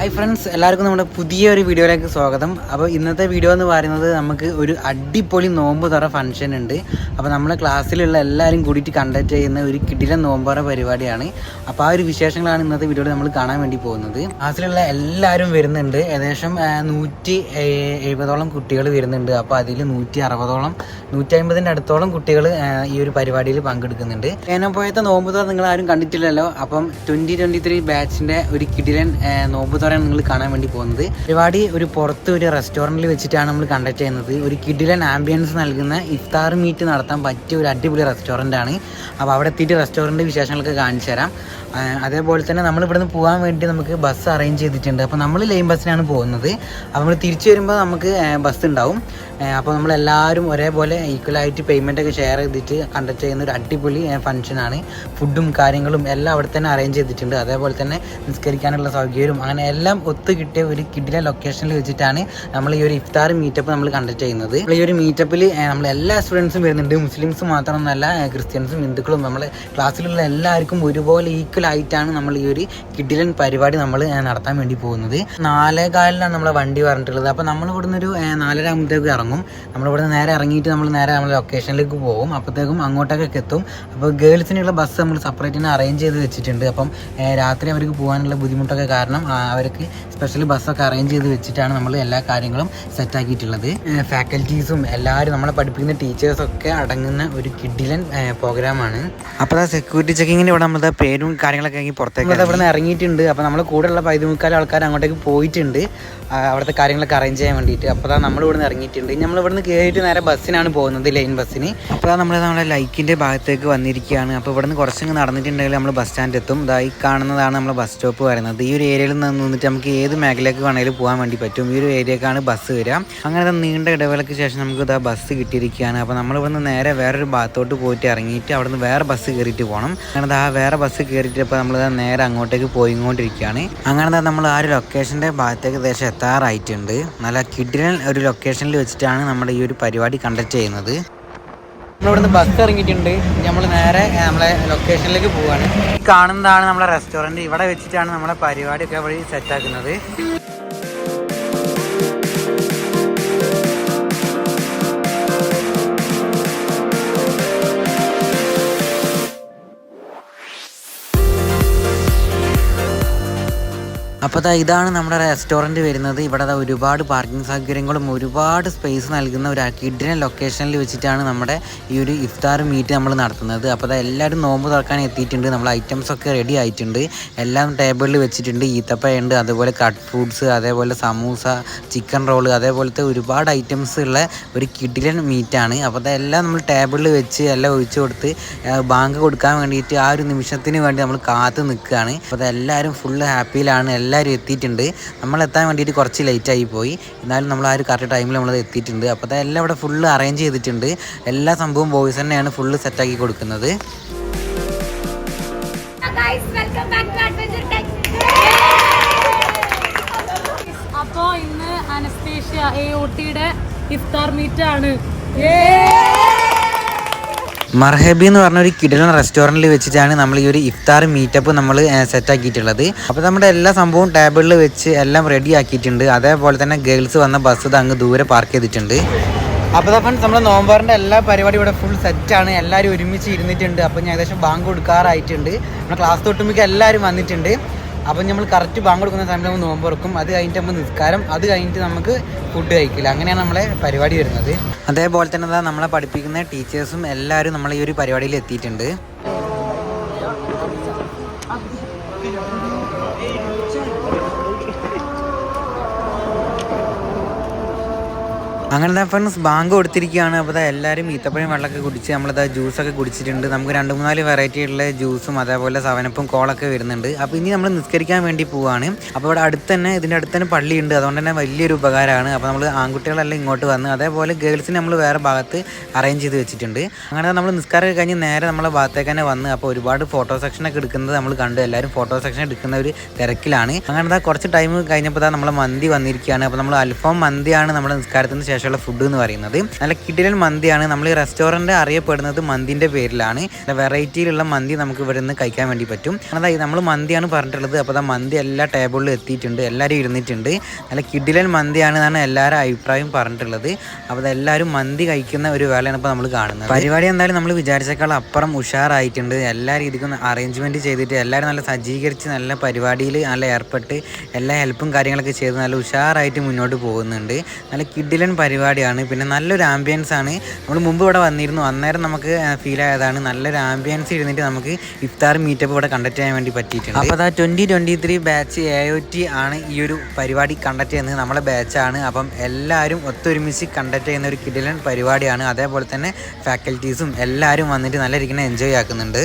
Hi friends, എല്ലാവർക്കും നമ്മുടെ പുതിയൊരു വീഡിയോയിലേക്ക് സ്വാഗതം. അപ്പോൾ ഇന്നത്തെ വീഡിയോ എന്ന് പറയുന്നത് നമുക്ക് ഒരു അടിപൊളി നോമ്പ് തുറ ഫംഗ്ഷൻ ഉണ്ട്. അപ്പോൾ നമ്മളെ ക്ലാസ്സിലുള്ള എല്ലാവരും കൂടിയിട്ട് കണ്ടക്ട് ചെയ്യുന്ന ഒരു കിടിലൻ നോമ്പുറ പരിപാടിയാണ്. അപ്പോൾ ആ ഒരു വിശേഷങ്ങളാണ് ഇന്നത്തെ വീഡിയോയിൽ നമ്മൾ കാണാൻ വേണ്ടി പോകുന്നത്. ക്ലാസ്സിലുള്ള എല്ലാവരും വരുന്നുണ്ട്. ഏകദേശം 170ഓളം കുട്ടികൾ വരുന്നുണ്ട്. അപ്പോൾ അതിൽ 160ഓളം 150ൻ്റെ അടുത്തോളം കുട്ടികൾ ഈ ഒരു പരിപാടിയിൽ പങ്കെടുക്കുന്നുണ്ട്. പോയത്തെ നോമ്പ് തുറ നിങ്ങൾ ആരും കണ്ടിട്ടില്ലല്ലോ. അപ്പം 2023 ബാച്ചിൻ്റെ ഒരു കിടിലൻ നോമ്പ് തുറയാണ് നിങ്ങൾ കാണാൻ വേണ്ടി പോകുന്നത്. പരിപാടി ഒരു പുറത്ത് ഒരു റെസ്റ്റോറൻറ്റിൽ വെച്ചിട്ടാണ് നമ്മൾ കണ്ടക്ട് ചെയ്യുന്നത്. ഒരു കിടിലൻ ആംബിയൻസ് നൽകുന്ന ഇഫ്താർ മീറ്റ് നടത്താൻ പറ്റിയ ഒരു അടിപൊളി റെസ്റ്റോറൻ്റ് ആണ്. അപ്പോൾ അവിടെ എത്തിയിട്ട് റെസ്റ്റോറൻറ്റ് വിശേഷങ്ങളൊക്കെ കാണിച്ചു തരാം. അതേപോലെ തന്നെ നമ്മൾ ഇവിടുന്ന് പോകാൻ വേണ്ടി നമുക്ക് ബസ് അറേഞ്ച് ചെയ്തിട്ടുണ്ട്. അപ്പോൾ നമ്മൾ ലൈൻ ബസ്സിനാണ് പോകുന്നത്. അപ്പോൾ നമ്മൾ തിരിച്ചു വരുമ്പോൾ നമുക്ക് ബസ് ഉണ്ടാവും. അപ്പോൾ നമ്മളെല്ലാവരും ഒരേപോലെ ഈക്വലായിട്ട് പേയ്മെൻറ്റൊക്കെ ഷെയർ ചെയ്തിട്ട് കണ്ടക്ട് ചെയ്യുന്ന ഒരു അടിപൊളി ഫംഗ്ഷനാണ്. ഫുഡും കാര്യങ്ങളും എല്ലാം അവിടെ തന്നെ അറേഞ്ച് ചെയ്തിട്ടുണ്ട്. അതേപോലെ തന്നെ നിസ്കരിക്കാനുള്ള സൗകര്യവും അങ്ങനെ എല്ലാം ഒത്തു കിട്ടിയ ഒരു കിടിലൻ ലൊക്കേഷനിൽ വെച്ചിട്ടാണ് നമ്മൾ ഈ ഒരു ഇഫ്താർ മീറ്റപ്പ് നമ്മൾ കണ്ടക്ട് ചെയ്യുന്നത്. ഈ ഒരു മീറ്റപ്പിൽ നമ്മൾ എല്ലാ സ്റ്റുഡൻസും വരുന്നുണ്ട്. മുസ്ലിംസ് മാത്രമൊന്നല്ല, ക്രിസ്ത്യൻസും ഹിന്ദുക്കളും നമ്മളെ ക്ലാസ്സിലുള്ള എല്ലാവർക്കും ഒരുപോലെ ഈക്വൽ ആയിട്ടാണ് നമ്മൾ ഈ ഒരു കിടിലൻ പരിപാടി നമ്മൾ നടത്താൻ വേണ്ടി പോകുന്നത്. 4:15 നമ്മളെ വണ്ടി പറഞ്ഞിട്ടുള്ളത്. അപ്പോൾ നമ്മൾ ഇവിടുന്ന് ഒരു 4:30 ആകുമ്പോഴത്തേക്ക് ഇറങ്ങും. നമ്മളിവിടുന്ന് നേരെ ഇറങ്ങിയിട്ട് നമ്മൾ നേരെ നമ്മളെ ലൊക്കേഷനിലേക്ക് പോകും. അപ്പോഴത്തേക്കും അങ്ങോട്ടേക്കൊക്കെ എത്തും. അപ്പോൾ ഗേൾസിനുള്ള ബസ് നമ്മൾ സെപ്പറേറ്റ് തന്നെ അറേഞ്ച് ചെയ്ത് വെച്ചിട്ടുണ്ട്. അപ്പം രാത്രി അവർക്ക് പോകാനുള്ള ബുദ്ധിമുട്ടൊക്കെ കാരണം അവർക്ക് സ്പെഷ്യൽ ബസ്സൊക്കെ അറേഞ്ച് ചെയ്ത് വെച്ചിട്ടാണ് നമ്മൾ എല്ലാ കാര്യങ്ങളും സെറ്റാക്കിയിട്ടുള്ളത്. ഫാക്കൽറ്റീസും എല്ലാവരും നമ്മളെ പഠിപ്പിക്കുന്ന ടീച്ചേഴ്സൊക്കെ അടങ്ങുന്ന ഒരു കിടിലൻ പ്രോഗ്രാമാണ്. അപ്പോൾ ആ സെക്യൂരിറ്റി ചെക്കിങ്ങിൻ്റെ ഇവിടെ നമ്മളത് പേരും കാര്യങ്ങളൊക്കെ ആക്കി പുറത്തേക്ക് ഇവിടെ നിന്ന് ഇറങ്ങിയിട്ടുണ്ട്. അപ്പോൾ നമ്മൾ കൂടെയുള്ള 15 ആൾക്കാർ അങ്ങോട്ടേക്ക് പോയിട്ടുണ്ട് അവിടുത്തെ കാര്യങ്ങളൊക്കെ അറേഞ്ച് ചെയ്യാൻ വേണ്ടിയിട്ട്. അപ്പോൾ നമ്മൾ ഇവിടെ നിന്ന് ഇറങ്ങിയിട്ടുണ്ട്. നമ്മൾ ഇവിടെ നിന്ന് കയറിയിട്ട് നേരെ ബസ്സിനാണ് പോകുന്നത്, ലൈൻ ബസ്സിന്. അപ്പോൾ നമ്മളെ ലൈക്കിൻ്റെ ഭാഗത്തേക്ക് വന്നിരിക്കുകയാണ്. അപ്പോൾ ഇവിടെ നിന്ന് കുറച്ചങ്ങ് നടന്നിട്ടുണ്ടെങ്കിൽ നമ്മൾ ബസ് സ്റ്റാൻഡ് എത്തും. ഇതായി കാണുന്നതാണ് നമ്മൾ ബസ് സ്റ്റോപ്പ് വരുന്നത്. ഈ ഒരു ഏരിയയിൽ നിന്നിട്ട് നമുക്ക് ഏത് മേഖലയ്ക്ക് വേണമെങ്കിലും പോകാൻ വേണ്ടി പറ്റും. ഈ ഒരു ഏരിയക്കാണ് ബസ് വരിക. അങ്ങനെ നീണ്ട ഇടവേളയ്ക്ക് ശേഷം നമുക്ക് ഇതാ ബസ് കിട്ടിയിരിക്കുകയാണ്. അപ്പോൾ നമ്മൾ ഇവിടെ നിന്ന് നേരെ വേറൊരു ഭാഗത്തോട്ട് പോയിട്ട് ഇറങ്ങിയിട്ട് അവിടെ നിന്ന് വേറെ ബസ് കയറിയിട്ട് പോകണം. അങ്ങനെ ആ വേറെ ബസ് കയറിയിട്ട് ഇപ്പോൾ നമ്മൾ നേരെ അങ്ങോട്ടേക്ക് പോയിക്കൊണ്ടിരിക്കുകയാണ്. അങ്ങനെ നമ്മൾ ആ ഒരു ലൊക്കേഷൻ്റെ ഭാഗത്തേക്ക് ഏകദേശം എത്താറായിട്ടുണ്ട്. നല്ല കിടിലൻ ഒരു ലൊക്കേഷനിൽ വെച്ചിട്ടാണ് നമ്മുടെ ഈ ഒരു പരിപാടി കണ്ടക്ട് ചെയ്യുന്നത്. നമ്മളിവിടുന്ന് ബസ് ഇറങ്ങിയിട്ടുണ്ട്. നമ്മൾ നേരെ നമ്മളെ ലൊക്കേഷനിലേക്ക് പോവുകയാണ്. കാണുന്നതാണ് നമ്മളെ റെസ്റ്റോറൻറ്റ്. ഇവിടെ വെച്ചിട്ടാണ് നമ്മളെ പരിപാടിയൊക്കെ വഴി സെറ്റാക്കുന്നത്. അപ്പോൾ ഇതാണ് നമ്മുടെ റെസ്റ്റോറൻറ്റ് വരുന്നത്. ഇവിടെ ഒരുപാട് പാർക്കിംഗ് സൗകര്യങ്ങളും ഒരുപാട് സ്പേസ് നൽകുന്ന ഒരു കിടിലൻ ലൊക്കേഷനിൽ വെച്ചിട്ടാണ് നമ്മുടെ ഈ ഒരു ഇഫ്താർ മീറ്റ് നമ്മൾ നടത്തുന്നത്. അപ്പോൾ എല്ലാവരും നോമ്പ് തുറക്കാൻ എത്തിയിട്ടുണ്ട്. നമ്മൾ ഐറ്റംസൊക്കെ റെഡി ആയിട്ടുണ്ട്. എല്ലാം ടേബിളിൽ വെച്ചിട്ടുണ്ട്. ഈത്തപ്പഴമുണ്ട്, അതുപോലെ കട്ട് ഫ്രൂട്ട്സ്, അതേപോലെ സമൂസ, ചിക്കൻ റോള്, അതേപോലത്തെ ഒരുപാട് ഐറ്റംസ് ഉള്ള ഒരു കിടിലൻ മീറ്റാണ്. അപ്പോൾ അതെല്ലാം നമ്മൾ ടേബിളിൽ വെച്ച് എല്ലാം ഒഴിച്ചു കൊടുത്ത് ബാങ്ക് കൊടുക്കാൻ വേണ്ടിയിട്ട് ആ ഒരു നിമിഷത്തിന് വേണ്ടി നമ്മൾ കാത്ത് നിൽക്കുകയാണ്. അപ്പോൾ അതെല്ലാവരും ഫുള്ള് ഹാപ്പിയിലാണ്. എല്ലാവരും എത്തിയിട്ടുണ്ട്. നമ്മളെത്താൻ വേണ്ടിയിട്ട് കുറച്ച് ലേറ്റായി പോയി. എന്നാലും നമ്മൾ ആ ഒരു കറക്റ്റ് ടൈമിൽ നമ്മളത് എത്തിയിട്ടുണ്ട്. അപ്പോൾ അതെല്ലാം ഇവിടെ ഫുള്ള് അറേഞ്ച് ചെയ്തിട്ടുണ്ട്. എല്ലാ സംഭവം ബോയ്സ് തന്നെയാണ് ഫുള്ള് സെറ്റാക്കി കൊടുക്കുന്നത്. അപ്പോൾ ഇന്ന് അനസ്തേഷ്യ AOTയുടെ ഇഫ്താർ മീറ്റ് ആണ്. മർഹബി എന്ന് പറഞ്ഞ ഒരു കിടിലൻ റെസ്റ്റോറൻറ്റിൽ വെച്ചിട്ടാണ് നമ്മൾ ഈ ഒരു ഇഫ്താർ മീറ്റപ്പ് നമ്മൾ സെറ്റാക്കിയിട്ടുള്ളത്. അപ്പോൾ നമ്മുടെ എല്ലാ സംഭവവും ടേബിളിൽ വെച്ച് എല്ലാം റെഡി ആക്കിയിട്ടുണ്ട്. അതേപോലെ തന്നെ ഗേൾസ് വന്ന ബസ് അങ്ങ് ദൂരെ പാർക്ക് ചെയ്തിട്ടുണ്ട്. അപ്പോൾ ഫ്രണ്ട്സ്, നമ്മുടെ നോമ്പറിൻ്റെ എല്ലാ പരിപാടിയും ഇവിടെ ഫുൾ സെറ്റാണ്. എല്ലാവരും ഒരുമിച്ച് ഇരുന്നിട്ടുണ്ട്. അപ്പോൾ ഞാൻ ഏകദേശം ബാങ്ക് കൊടുക്കാറായിട്ടുണ്ട്. നമ്മുടെ ക്ലാസ് തൊട്ടുമ്പോൾ എല്ലാവരും വന്നിട്ടുണ്ട്. അപ്പം നമ്മൾ കറക്റ്റ് ബാങ്ക് കൊടുക്കുന്ന സമയത്ത് നമ്മൾ നോമ്പ് തുറക്കും. അത് കഴിഞ്ഞിട്ട് നമ്മൾ നിസ്കാരം, അത് കഴിഞ്ഞിട്ട് നമുക്ക് ഫുഡ് കഴിക്കില്ല. അങ്ങനെയാണ് നമ്മളെ പരിപാടി വരുന്നത്. അതേപോലെ തന്നെ നമ്മളെ പഠിപ്പിക്കുന്ന ടീച്ചേഴ്സും എല്ലാവരും നമ്മൾ ഈ ഒരു പരിപാടിയിൽ എത്തിയിട്ടുണ്ട്. അങ്ങനെ ഫ്രണ്ട്സ് ബാങ്ക് കൊടുത്തിരിക്കുകയാണ്. അപ്പോൾ എല്ലാവരും ഈത്തപ്പഴം വെള്ളമൊക്കെ കുടിച്ച് നമ്മളത് ജ്യൂസൊക്കെ കുടിച്ചിട്ടുണ്ട്. നമുക്ക് 2-3 വെറൈറ്റി ഉള്ള ജ്യൂസും അതേപോലെ സവനപ്പും കോളൊക്കെ വരുന്നുണ്ട്. അപ്പോൾ ഇനി നമ്മൾ നിസ്കരിക്കാൻ വേണ്ടി പോവുകയാണ്. അപ്പോൾ ഇവിടെ ഇതിൻ്റെ അടുത്ത് തന്നെ പള്ളിയുണ്ട്. അതുകൊണ്ട് തന്നെ വലിയൊരു ഉപകാരമാണ്. അപ്പോൾ നമ്മൾ ആൺകുട്ടികളെല്ലാം ഇങ്ങോട്ട് വന്ന് അതേപോലെ ഗേൾസിന് നമ്മൾ വേറെ ഭാഗത്ത് അറേഞ്ച് ചെയ്ത് വെച്ചിട്ടുണ്ട്. അങ്ങനെ നമ്മൾ നിസ്കാരം കഴിഞ്ഞ് നേരെ നമ്മളെ ഭാഗത്തേക്ക് തന്നെ വന്ന് അപ്പോൾ ഒരുപാട് ഫോട്ടോ സെക്ഷനൊക്കെ എടുക്കുന്നത് നമ്മൾ കണ്ടു. എല്ലാവരും ഫോട്ടോ സെക്ഷൻ എടുക്കുന്ന ഒരു തിരക്കിലാണ്. അങ്ങനെ കുറച്ച് ടൈം കഴിഞ്ഞപ്പോൾ നമ്മളെ മന്തി വന്നിരിക്കുകയാണ്. അപ്പോൾ നമ്മൾ അൽഫാം മന്തിയാണ് നമ്മുടെ നിസ്കാരത്തിന് ശേഷമുള്ള ഫുഡ് എന്ന് പറയുന്നത്. നല്ല കിടിലൻ മന്തിയാണ്. നമ്മൾ ഈ റെസ്റ്റോറൻറ്റ് അറിയപ്പെടുന്നത് മന്തിൻ്റെ പേരിലാണ്. വെറൈറ്റിയിലുള്ള മന്തി നമുക്ക് ഇവിടെ നിന്ന് കഴിക്കാൻ വേണ്ടി പറ്റും. അതായത് നമ്മൾ മന്തിയാണ് പറഞ്ഞിട്ടുള്ളത്. അപ്പോൾ മന്തി എല്ലാ ടേബിളിലും എത്തിയിട്ടുണ്ട്, എല്ലാവരും ഇരുന്നിട്ടുണ്ട്. നല്ല കിടിലൻ മന്തിയാണ് എന്നാണ് എല്ലാവരും അഭിപ്രായം പറഞ്ഞിട്ടുള്ളത്. അപ്പോൾ അതെല്ലാവരും മന്തി കഴിക്കുന്ന ഒരു വേളയാണ് ഇപ്പോൾ നമ്മൾ കാണുന്നത്. പരിപാടി എന്തായാലും നമ്മൾ വിചാരിച്ചേക്കാൾ അപ്പുറം ഉഷാറായിട്ടുണ്ട്. എല്ലാ രീതിക്കും അറേഞ്ച്മെൻറ്റ് ചെയ്തിട്ട് എല്ലാവരും നല്ല സജ്ജീകരിച്ച് നല്ല പരിപാടിയിൽ നല്ല ഏർപ്പെട്ട് എല്ലാ ഹെൽപ്പും കാര്യങ്ങളൊക്കെ ചെയ്ത് നല്ല ഉഷാറായിട്ട് മുന്നോട്ട് പോകുന്നുണ്ട്. നല്ല കിടിലൻ പരിപാടിയാണ്. പിന്നെ നല്ലൊരു ആംബിയൻസ് ആണ്. നമ്മൾ മുമ്പ് ഇവിടെ വന്നിരുന്നു, അന്നേരം നമുക്ക് ഫീൽ ആയതാണ്. നല്ലൊരു ആംബിയൻസ് ഇരുന്നിട്ട് നമുക്ക് ഇഫ്താർ മീറ്റപ്പ് ഇവിടെ കണ്ടക്ട് ചെയ്യാൻ വേണ്ടി പറ്റിയിട്ടുണ്ട്. അപ്പോൾ അതാ 2023 ബാച്ച് AOT ആണ് ഈ ഒരു പരിപാടി കണ്ടക്ട് ചെയ്യുന്നത്. നമ്മളെ ബാച്ചാണ്. അപ്പം എല്ലാവരും ഒത്തൊരുമിച്ച് കണ്ടക്ട് ചെയ്യുന്ന ഒരു കിടിലൻ പരിപാടിയാണ്. അതേപോലെ തന്നെ ഫാക്കൽറ്റീസും എല്ലാവരും വന്നിട്ട് നല്ല രീതിയിൽ എൻജോയ് ആക്കുന്നുണ്ട്.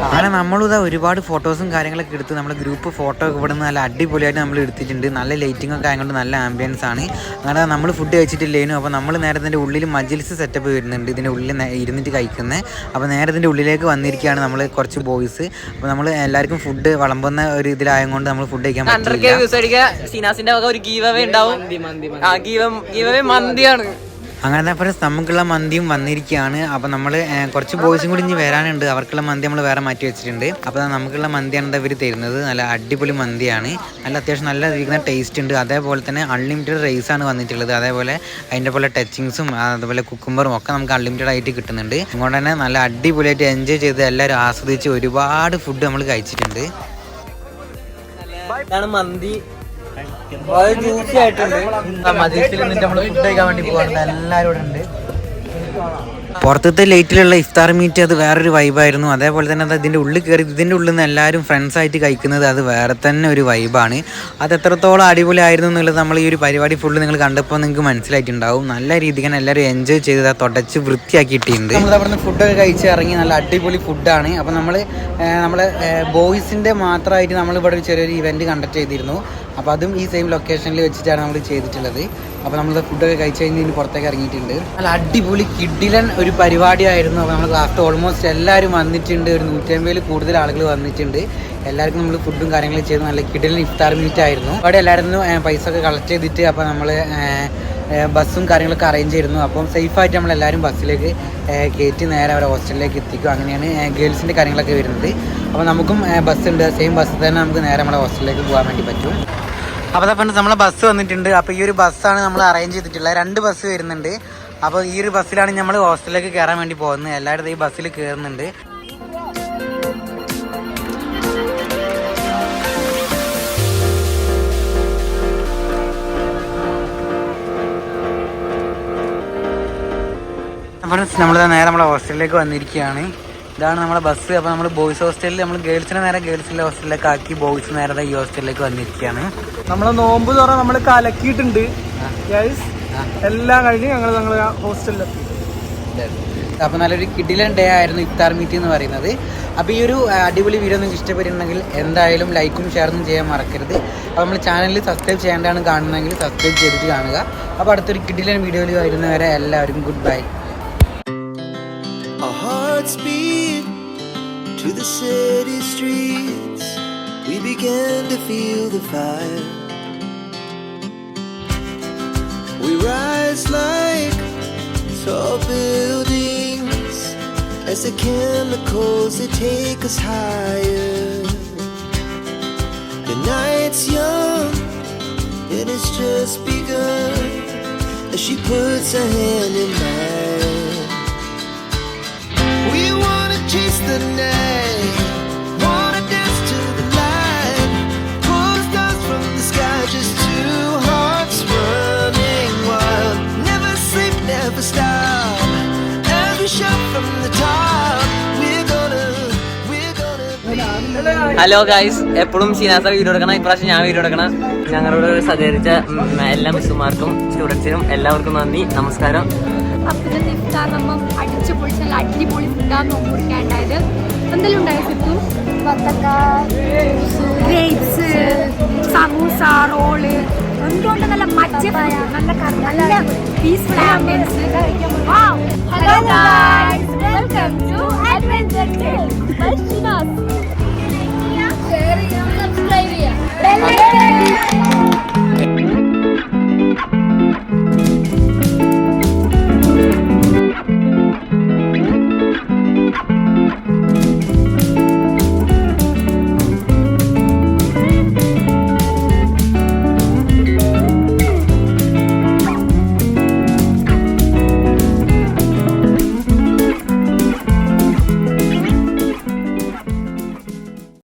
അങ്ങനെ നമ്മളിതാ ഒരുപാട് ഫോട്ടോസും കാര്യങ്ങളൊക്കെ എടുത്ത് നമ്മുടെ ഗ്രൂപ്പ് ഫോട്ടോ ഒക്കെ ഇവിടെ നിന്ന് നല്ല അടിപൊളിയായിട്ട് നമ്മൾ എടുത്തിട്ടുണ്ട്. നല്ല ലൈറ്റിംഗ് ഒക്കെ ആയതുകൊണ്ട് നല്ല ആംബിയൻസ് ആണ്. അങ്ങനെ നമ്മൾ ഫുഡ് കഴിച്ചിട്ടില്ലേനു. അപ്പോൾ നമ്മൾ നേരെ ഇതിൻ്റെ ഉള്ളിൽ മജിൽസ് സെറ്റപ്പ് വരുന്നുണ്ട്, ഇതിൻ്റെ ഉള്ളിൽ ഇരുന്നിട്ട് കഴിക്കുന്നത്. അപ്പോൾ നേരെ ഇതിൻ്റെ ഉള്ളിലേക്ക് വന്നിരിക്കുകയാണ് നമ്മൾ കുറച്ച് ബോയ്സ്. അപ്പോൾ നമ്മൾ എല്ലാവർക്കും ഫുഡ് വിളമ്പുന്ന ഒരു ഇതിലായതുകൊണ്ട് നമ്മൾ ഫുഡ് കഴിക്കാൻ പറ്റില്ല. സീനാസിന്റെ ഒരു ഗീവ് അവേ ഉണ്ടാവും. ഗീവ് അവേ മന്തിയാണ്. അങ്ങനെ ഫ്രണ്ട്സ് നമുക്കുള്ള മന്തിയും വന്നിരിക്കുകയാണ്. അപ്പോൾ നമ്മൾ കുറച്ച് ബോയ്സും കൂടി ഇനി വരാനുണ്ട്. അവർക്കുള്ള മന്തി നമ്മൾ വേറെ മാറ്റി വെച്ചിട്ടുണ്ട്. അപ്പോൾ നമുക്കുള്ള മന്തിയാണ് ഇവർ തരുന്നത്. നല്ല അടിപൊളി മന്തിയാണ്. നല്ല അത്യാവശ്യം നല്ല ഇരിക്കുന്ന ടേസ്റ്റ് ഉണ്ട്. അതേപോലെ തന്നെ അൺലിമിറ്റഡ് റൈസാണ് വന്നിട്ടുള്ളത്. അതേപോലെ അതിൻ്റെ പോലെ ടച്ചിങ്സും അതുപോലെ കുക്കുംബറും ഒക്കെ നമുക്ക് അൺലിമിറ്റഡ് ആയിട്ട് കിട്ടുന്നുണ്ട്. അതുകൊണ്ട് തന്നെ നല്ല അടിപൊളിയായിട്ട് എൻജോയ് ചെയ്ത് എല്ലാവരും ആസ്വദിച്ച് ഒരുപാട് ഫുഡ് നമ്മൾ കഴിച്ചിട്ടുണ്ട്. മന്തി ജ്യൂസി ആയിട്ടുണ്ട്. മജീസിൽ നിന്നിട്ട് നമ്മൾ ഫുഡ് കഴിക്കാൻ വേണ്ടി പോകുന്നത് എല്ലാവരും ഇവിടെ ഉണ്ട്. പുറത്തത്തെ ലൈറ്റിലുള്ള ഇഫ്താർ മീറ്റ് അത് വേറൊരു വൈബായിരുന്നു. അതേപോലെ തന്നെ അത് ഇതിൻ്റെ ഉള്ളിൽ കയറി ഇതിൻ്റെ ഉള്ളിൽ നിന്ന് എല്ലാവരും ഫ്രണ്ട്സായിട്ട് കഴിക്കുന്നത് അത് വേറെ തന്നെ ഒരു വൈബാണ്. അത് എത്രത്തോളം അടിപൊളിയായിരുന്നു എന്നുള്ളത് നമ്മൾ ഈ ഒരു പരിപാടി ഫുള്ള് നിങ്ങൾ കണ്ടപ്പോൾ നിങ്ങൾക്ക് മനസ്സിലായിട്ടുണ്ടാവും. നല്ല രീതിക്ക് തന്നെ എല്ലാവരും എൻജോയ് ചെയ്ത് തുടച്ച് വൃത്തിയാക്കിയിട്ടുണ്ട്. നമ്മൾ അവിടെ നിന്ന് ഫുഡൊക്കെ കഴിച്ച് ഇറങ്ങി. നല്ല അടിപൊളി ഫുഡാണ്. അപ്പോൾ നമ്മളെ ബോയ്സിൻ്റെ മാത്രമായിട്ട് നമ്മളിവിടെ ചെറിയൊരു ഇവൻറ്റ് കണ്ടക്ട് ചെയ്തിരുന്നു. അപ്പോൾ അതും ഈ സെയിം ലൊക്കേഷനിൽ വെച്ചിട്ടാണ് നമ്മൾ ചെയ്തിട്ടുള്ളത്. അപ്പോൾ നമ്മൾ ഫുഡൊക്കെ കഴിച്ച് കഴിഞ്ഞ് ഇനി പുറത്തേക്ക് ഇറങ്ങിയിട്ടുണ്ട്. നല്ല അടിപൊളി കിഡിലൻ ഒരു പരിപാടിയായിരുന്നു. അപ്പോൾ നമ്മൾ ക്ലാസ്സിൽ ഓൾമോസ്റ്റ് എല്ലാവരും വന്നിട്ടുണ്ട്. ഒരു 150 കൂടുതൽ ആളുകൾ വന്നിട്ടുണ്ട്. എല്ലാവർക്കും നമ്മൾ ഫുഡും കാര്യങ്ങളും ചെയ്ത് നല്ല കിഡിലൻ ഇഫ്താർ മീറ്റ് ആയിരുന്നു. അവിടെ എല്ലാവരും പൈസ ഒക്കെ കളക്ട് ചെയ്തിട്ട് അപ്പോൾ നമ്മൾ ബസ്സും കാര്യങ്ങളൊക്കെ അറേഞ്ച് ചെയ്തിരുന്നു. അപ്പം സേഫായിട്ട് നമ്മളെല്ലാവരും ബസ്സിലേക്ക് കയറ്റി നേരെ അവരെ ഹോസ്റ്റലിലേക്ക് എത്തിക്കും. അങ്ങനെയാണ് ഗേൾസിൻ്റെ കാര്യങ്ങളൊക്കെ വരുന്നത്. അപ്പോൾ നമുക്കും ബസ്സുണ്ട്. സെയിം ബസ്സിൽ തന്നെ നമുക്ക് നേരെ നമ്മുടെ ഹോസ്റ്റലിലേക്ക് പോകാൻ വേണ്ടി പറ്റും. അപ്പോൾ ഫ്രണ്ട്സ് നമ്മളെ ബസ് വന്നിട്ടുണ്ട്. അപ്പോൾ ഈ ഒരു ബസ്സാണ് നമ്മൾ അറേഞ്ച് ചെയ്തിട്ടുള്ളത്. 2 ബസ് വരുന്നുണ്ട്. അപ്പോൾ ഈ ഒരു ബസ്സിലാണ് നമ്മൾ ഹോസ്റ്റലിലേക്ക് കയറാൻ വേണ്ടി പോകുന്നത്. എല്ലാവരും ഈ ബസ്സിൽ കയറുന്നുണ്ട്. ഫ്രണ്ട്സ് നമ്മൾ നേരെ നമ്മളെ ഹോസ്റ്റലിലേക്ക് വന്നിരിക്കുകയാണ്. ഇതാണ് നമ്മളെ ബസ്. അപ്പോൾ നമ്മൾ ബോയ്സ് ഹോസ്റ്റലിൽ നമ്മൾ ഗേൾസിനെ നേരെ ഗേൾസിൻ്റെ ഹോസ്റ്റലിലേക്ക് ആക്കി ബോയ്സ് നേരെ ഈ ഹോസ്റ്റലിലേക്ക് വന്നിരിക്കുകയാണ്. നമ്മളെ നോമ്പ് തുറ നമ്മൾ കലക്കിയിട്ടുണ്ട്. എല്ലാം കഴിഞ്ഞ് ഞങ്ങൾ ഹോസ്റ്റലിലെത്തി. അപ്പോൾ നല്ലൊരു കിഡിലൻ ഡേ ആയിരുന്നു ഇഫ്താർ മീറ്റ് എന്ന് പറയുന്നത്. അപ്പോൾ ഈ ഒരു അടിപൊളി വീഡിയോ നിങ്ങൾക്ക് ഇഷ്ടപ്പെട്ടിട്ടുണ്ടെങ്കിൽ എന്തായാലും ലൈക്കും ഷെയറും ചെയ്യാൻ മറക്കരുത്. അപ്പോൾ നമ്മൾ ചാനലിൽ സബ്സ്ക്രൈബ് ചെയ്യേണ്ടതാണ് കാണുന്നതെങ്കിൽ സബ്സ്ക്രൈബ് ചെയ്തിട്ട് കാണുക. അപ്പോൾ അടുത്തൊരു കിഡിലൻ വീഡിയോയിൽ വരുന്നവരെ എല്ലാവർക്കും good bye. Our hearts beat to the city streets. We began to feel the fire. We rise like tall buildings as the chemicals they take us higher. The night's young and it's just begun as she puts her hand in mine. We wanna chase the night, wanna dance to the light, pull the stars from the sky, just 2 hearts running wild. Never sleep, never stop, as we shout from the top. We're gonna hello guys, എപ്പോഴും സീനാസ video എടുക്കണം. ഇപ്രാവശ്യം ഞാൻ video എടുക്കണം. ഞങ്ങളോട് സഹകരിച്ച എല്ലാ മിസ്സുമാർക്കും സ്റ്റുഡൻസിനും എല്ലാവർക്കും നന്ദി, നമസ്കാരം. അപ്പോൾ ഇഫ്താർ നമ്മൾ അടിച്ചു പൊളിച്ച അടിപൊളി ഫുഡാണ് നോക്കി കൊടുക്കാനുണ്ടായത്. എന്തെങ്കിലും ഉണ്ടായത്? ഗ്രേപ്സ്, സമൂസ, റോള്, എന്തുകൊണ്ട് നല്ല മജ്ജ, നല്ല peaceful ambience. Hello guys, welcome to adventure till by Shinas.